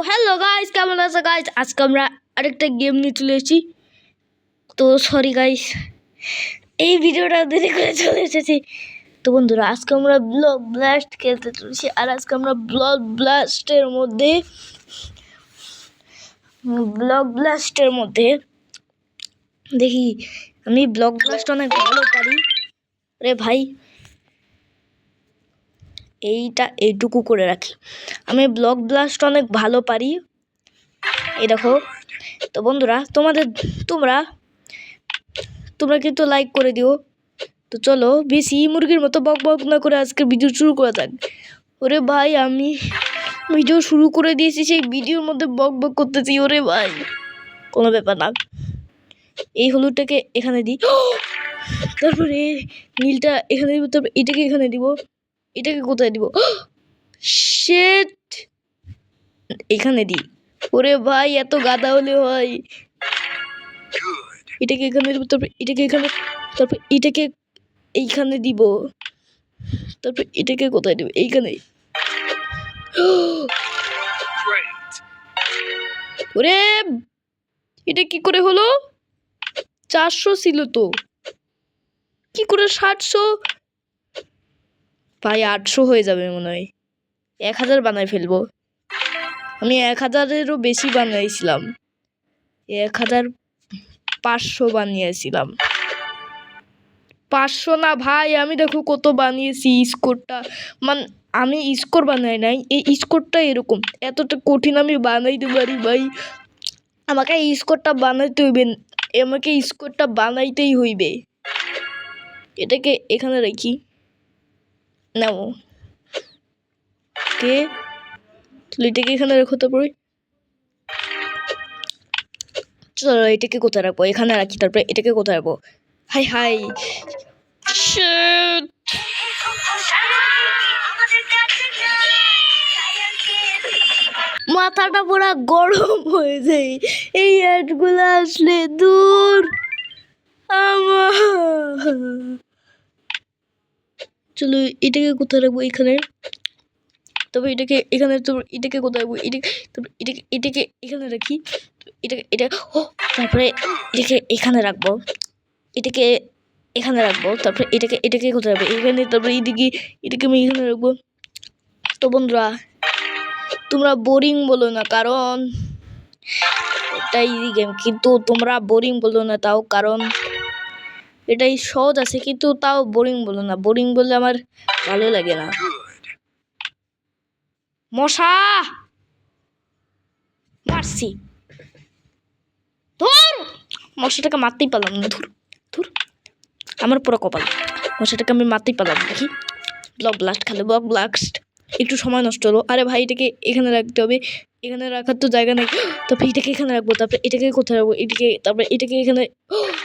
Hello guys, কেমন আছো guys? আজকে আমরা আরেকটা গেম নিয়ে চলে এসেছি। তো সরি গাইস, এই ভিডিওটা দেরি করে চলে এসেছি। তো বন্ধুরা, আজকে আমরা ব্লক ব্লাস্ট খেলতে চলেছি। আর আজকে আমরা ব্লক ব্লাস্টের মধ্যে দেখি আমি ব্লক ব্লাস্ট অনেক ভালো পারি রে ভাই। এইটুকু করে রাখি, আমি ব্লক ব্লাস্ট অনেক ভালো পারি। এই দেখো। তো বন্ধুরা, তোমরা কিন্তু লাইক করে দিও। তো চলো, বেশি মুরগির মতো বক বক না করে আজকে ভিডিও শুরু করা যাক। ওরে ভাই, আমি ভিডিও শুরু করে দিয়েছি, সেই ভিডিওর মধ্যে বক বক করতেছি। ওরে ভাই, কোনো ব্যাপার না। এই হলুদটাকে এখানে দিই, তারপরে নীলটা এখানে দিব, তারপর এটাকে এখানে দিব। এটাকে কোথায় দিব? শিট, এখানে দিই। ওরে ভাই, এত গাদা হলে হয়। এটাকে এখানে দিব, তারপর এটাকে এখানে, তারপর এটাকে এইখানে দিব, তারপর এটাকে কোথায় দিব? এইখানে। ওরে, এটা কি করে হলো? 400 ছিল তো, কি করে 700? ভাই 800 হয়ে যাবে মনে হয়। 1000 বানাই ফেলবো। আমি 1000-এরও বেশি বানাইছিলাম, 1500 বানিয়েছিলাম। 500 না ভাই, আমি দেখো কত বানিয়েছি। স্কোরটা আমি স্কোর বানাই নাই, এই স্কোরটা এরকম এতটা কঠিন আমি বানাইতে পারি ভাই। আমাকে এই স্কোরটা বানাইতে হইবে, আমাকে স্কোরটা বানাইতেই হইবে। এটাকে এখানে রাখি, নাও কে, এটাকে এখানে রাখো। তারপরে চলো, এটাকে কোথায় রাখবো? এখানে রাখি। তারপরে এটাকে কোথায় রাখবো? হাই হাই, মাথাটা পুরো গরম হয়ে যায় এই অ্যাডগুলো আসলে। দূর আমার। চলো, এটাকে কোথায় রাখবো? এখানে। তবে এটাকে এখানে, তারপর এটাকে কোথায় রাখবো? তারপর এটাকে এখানে রাখি। তারপরে এটাকে এখানে রাখবো, এটাকে এখানে রাখবো। তারপরে এটাকে কোথায় রাখবো? এখানে। তারপরে এটাকে আমি এখানে রাখবো। তো বন্ধুরা, তোমরা বোরিং বলো না, কারণ এটা ইজি গেম, কিন্তু তোমরা বোরিং বলো না তাও, কারণ এটাই সহজ আছে, কিন্তু তাও বোরিং বলো না। বোরিং বললে আমার ভালো লাগে না। মশা মারছি, ধুর, মশাটাকে মারতেই পারলাম না। ধুর ধুর, আমার পুরো কপাল। মশাটাকে আমি মারতেই পারলাম। দেখি ব্লক ব্লাস্ট খেলে, ব্লক ব্লাস্ট একটু সময় নষ্ট হলো। আরে ভাই, এটাকে এখানে রাখতে হবে, এখানে রাখার তো জায়গা নেই। তারপরে এটাকে এখানে রাখবো, তারপরে এটাকে কোথায় রাখবো? এটাকে, তারপরে এটাকে এখানে,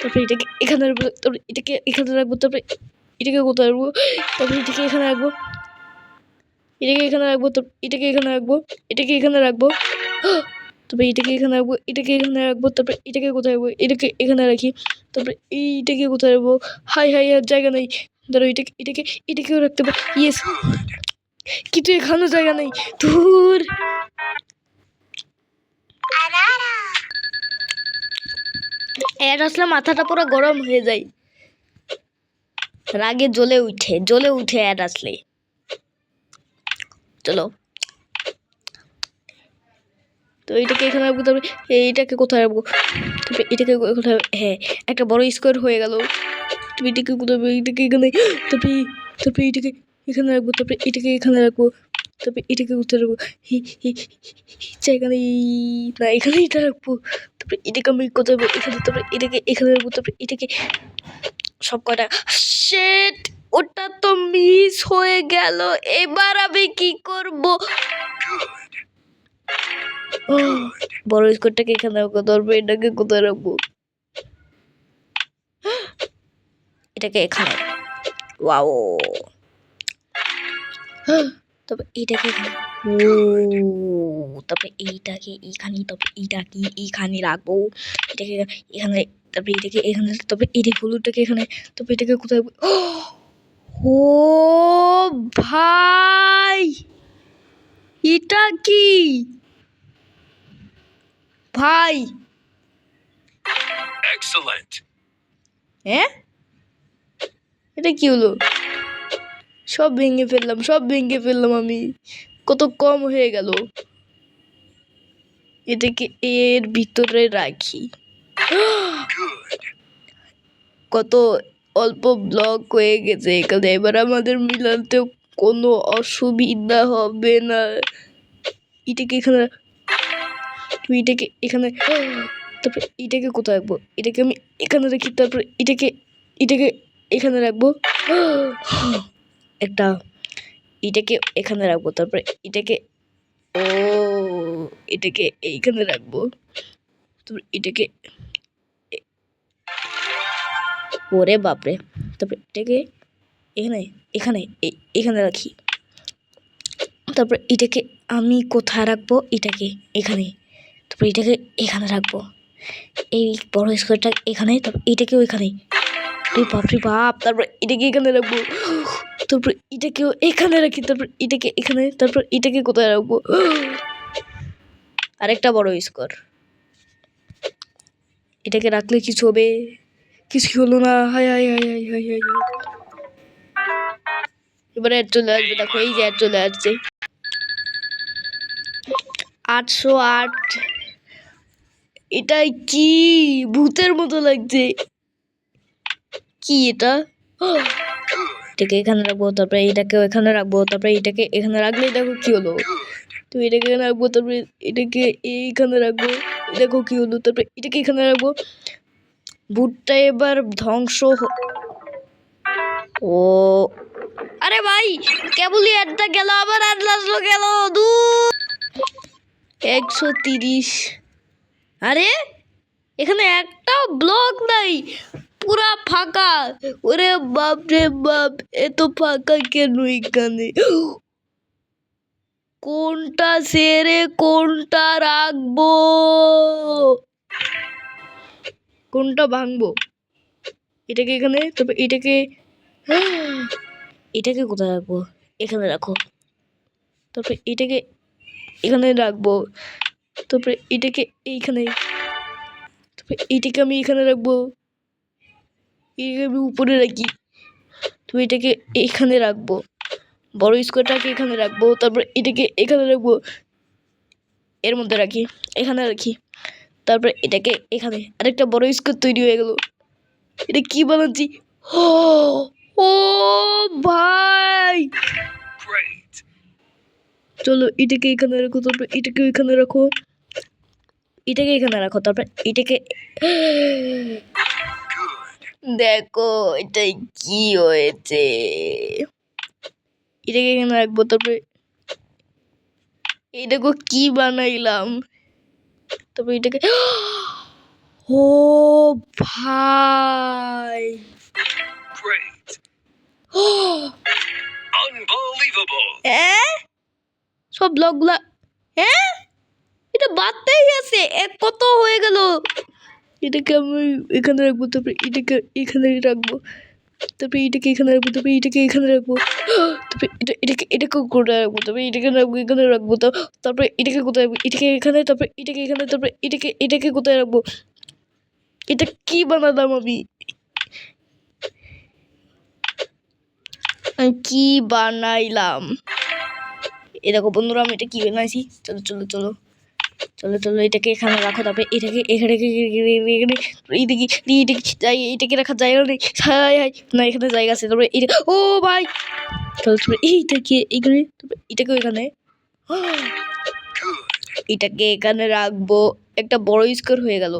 তারপরে এটাকে এখানে রাখবো, তারপরে এটাকে এখানে রাখবো, তারপরে এটাকে কোথায় রাখবো? তারপরে এটাকে এখানে রাখবো, এটাকে এখানে রাখবো, তারপর এটাকে এখানে রাখবো, এটাকে এখানে রাখবো, তারপরে এটাকে এখানে রাখবো, এটাকে এখানে রাখবো, তারপরে এটাকে কোথায় রাখবো? এটাকে এখানে রাখি। তারপরে এইটাকে কোথায় রাখবো? হাই হাই, আর জায়গা নেই। ধরো এটাকেও রাখতে পারবো। ইয়েস, কিন্তু এখানেও জায়গা নেই। ধুর, অ্যাড আসলে মাথাটা পুরো গরম হয়ে যায়, রাগে জ্বলে উঠে অ্যাড আসলে। চলো, তো এইটাকে এখানে রাখবো, তারপরে এইটাকে কোথায় রাখবো? তারপরে এটাকে কোথায়? হ্যাঁ, একটা বড় স্কোয়ার হয়ে গেল। তুমি এটাকে কোথায়? এটাকে এখানে। তারপরে এটাকে এখানে রাখবো, তারপরে এটাকে এখানে রাখবো, তারপরে এটাকে কোথায় রাখবো? জায়গা নেই না, এখানে এটা রাখবো। তারপরে এটাকে আমি কোথায় রাখবো? এখানে। তারপরে এটাকে এখানে রাখবো, তারপরে এটাকে সব কটা। শিট, ওটা তো মিস হয়ে গেল। এবার আমি কি করব? বড় স্কোরটাকে এখানে রাখবো, তারপরে এটাকে কোথায় রাখবো? এটাকে এখানে। ওয়াও, তবে এটাকে এখানে। তারপরে এইটাকে এইখানে, তারপরে এইটাকে এইখানে রাখবো, এটাকে এখানে, তারপরে এটাকে এখানে, তারপরে এটাকে হলুদটাকে এখানে, তারপরে এটাকে কোথায়? ও ভাই, এটা কি? ভাই Excellent. হ্যাঁ এটা কি হলো? সব ভেঙে ফেললাম আমি। কত কম হয়ে গেল। এটাকে এর ভিতরে রাখি। Good. কত অল্প ব্লক হয়ে গেছে এখানে। এবার আমাদের মিলাতে কোনো অসুবিধা হবে না। এটাকে এখানে, তুই এটাকে এখানে, তারপরে এটাকে কোথায় রাখবো? এটাকে আমি এখানে রাখি, তারপরে এটাকে এটাকে এখানে রাখবো। একটা এটাকে এখানে রাখবো, তারপরে এটাকে ও এটাকে এইখানে রাখবো, তারপরে এটাকে ওরে বাপরে, তারপরে এটাকে এখানে এখানে এখানে রাখি। তারপর এটাকে আমি কোথায় রাখবো? এটাকে এখানে, তারপর এটাকে এখানে রাখবো। এই বড় স্কোয়ারটা এখানে, তারপর এটাকেও এখানে। বাপরে বাপ, তারপর এটাকে এখানে রাখবো, তারপর এটাকেও এখানে রাখি, তারপর এটাকে এখানে, তারপর এটাকে কোথায় রাখবো? আরেকটা বড় স্কোয়ার। এটাকে রাখলে কিছু হবে? কিছু হলো না। High high high high high high. এবারে অ্যাড চলে আসবে, দেখো এই যে অ্যাড চলে আসছে 808। এটাই কি ভূতের মতো লাগছে। কি এটা? এটাকে এখানে রাখবো, তারপরে এটাকে এখানে রাখবো, তারপরে এটাকে এখানে রাখলেই দেখো কি হলো। তো এটাকে এখানে রাখবো, তারপরে এটাকে এইখানে রাখবো, দেখো কি হলো। তারপরে এটাকে এখানে রাখবো। ভূতটা এবার ধ্বংস ও আরে ভাই, কেবলই একটা গেল, আবার আর আসলো গেল 130। আরে এখানে একটাও ব্লক নাই, পুরা ফাঁকা। ওরে বাপ রে বাপ, এত ফাঁকা কেন এখানে? কোনটা সেরে কোনটা রাখবো? কোনটা ভাঙবো? এটাকে এখানে, তবে এটাকে এটাকে কোথায় রাখবো? এখানে রাখো। তারপরে এটাকে এখানে রাখবো, তারপরে এটাকে এইখানে, তারপরে এটাকে আমি এখানে রাখবো, এটাকে আমি উপরে রাখি, তো এটাকে এখানে রাখবো। বড় স্কোয়ারটাকে এখানে রাখবো, তারপর এটাকে এখানে রাখবো, এর মধ্যে রাখি, এখানে রাখি, তারপরে এটাকে এখানে। আরেকটা বড় স্কোয়ার তৈরি হয়ে গেল। এটা কি বানাচ্ছি? ও ভাই, Great. চলো এটাকে এখানে রাখো, তারপর এটাকে এখানে রাখো, এটাকে এখানে রাখো, তারপর এটাকে Good. দেখো এটাই কি হয়েছে। এটাকে এখানে রাখবো, তারপরে এই দেখো কি বানাইলাম। তারপর এটাকে ও ভাই, Great. Unbelievable. সব ব্লকগুলা এটা বাদতেই আছে। কত হয়ে গেল। এটাকে আমি এখানে রাখবো, তারপরে এটাকে এখানে রাখবো, তারপরে এটাকে এখানে রাখবো, তারপরে এটাকে এখানে রাখবো, তারপরে এটাকে কোথায় রাখবো, তারপরে এটাকে রাখবো এখানে রাখবো, তারপরে এটাকে কোথায় রাখবো? এটাকে এখানে, তারপরে এটাকে এখানে, তারপরে এটাকে কোথায় রাখবো? এটা কি বানালাম আমি? কি বানাইলাম? এ দেখো বন্ধুরা, আমি এটা কি বানাইছি। চলো চলো চলো চলো চলো, এটাকে এখানে রাখো, তারপরে এটাকে এখানে এটাকে রাখার জায়গা নেই। হাই হাই, না এখানে জায়গা আছে। তারপরে এটা ও ভাই, চলো তারপরে এইটাকে এখানে, তারপরে এটাকেও এখানে, এটাকে এখানে রাখবো। একটা বড় স্কোয়ার হয়ে গেল।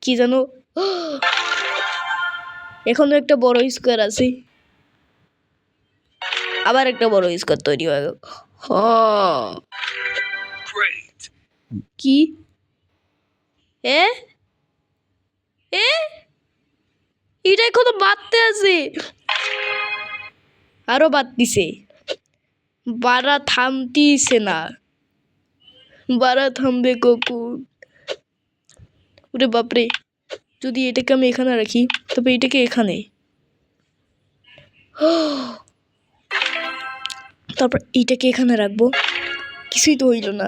কি জানো, এখনো একটা বড় স্কোয়ার আছে, আবার একটা বড় স্কোয়ার তৈরি হয়ে গেল। Great. কি এ এ এটা এখনো বাড়তে আছে, আরো বাড়তিছে, বাড়া থামতিছে না। বাড়া থামবে কখন? ওরে বাপরে, যদি এটাকে আমি এখানে রাখি, তবে এটাকে এখানে, তারপর এইটাকে এখানে রাখবো। কিছুই তো হইল না।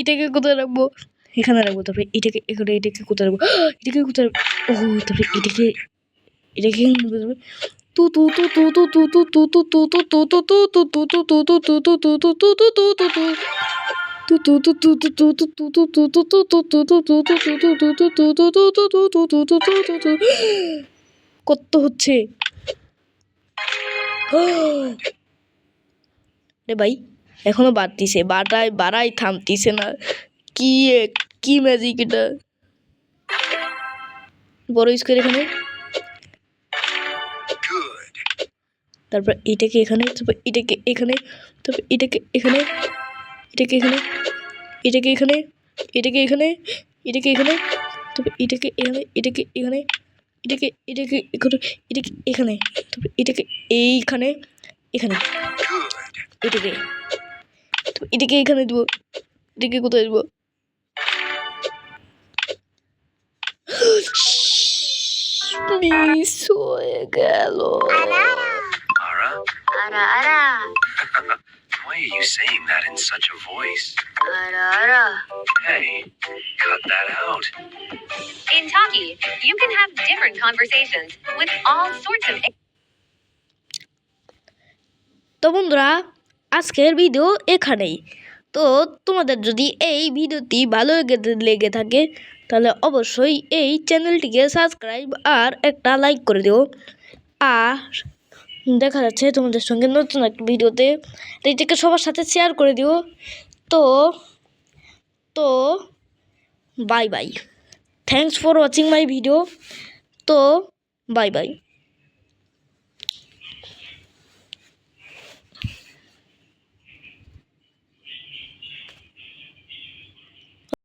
এটাকে কোথায় রাখবো? এখানে রাখবো। তারপরে এটাকে এখানে, এটাকে কোথায় রাখবো? এটাকে কোথায়? ও তারপরে এটাকে এটাকে কত হচ্ছে রে ভাই? এখনো বাড়তিছে, বাড়াই থামতিছে না। কি কি ম্যাজিক এটা? বড় স্কোয়ার এখানে, Good. তারপর এটাকে এখানে, তারপর এটাকে এখানে, তারপর এটাকে এখানে, এটাকে এখানে, এটাকে এখানে, এটাকে এখানে, এটাকে এখানে, তারপর এটাকে এখানে, এটাকে এখানে, এটাকে এটাকে এখানে, এটাকে এখানে, তারপর এটাকে এইখানে, এখানে, Good. এটাকে, তারপর এটাকে এখানে দেবো। এটাকে কোথায় দেবো? মিস হয়ে গেল। Ara? Ara ara. Why are you saying that in such a voice? Ara ara. Hey, cut that out. In Talkie, you can have different conversations with all sorts of তো বন্ধুরা, আজকের ভিডিও এখানেই। তো তোমাদের যদি এই ভিডিওটি ভালো লেগে থাকে তাহলে অবশ্যই এই চ্যানেলটিকে সাবস্ক্রাইব আর একটা লাইক করে দিও। আর দেখা যাচ্ছে তোমাদের সঙ্গে নতুন একটা ভিডিওতে, তো এটাকে সবার সাথে শেয়ার করে দিও। তো তো bye bye, thanks for watching my video. তো বাই বাই।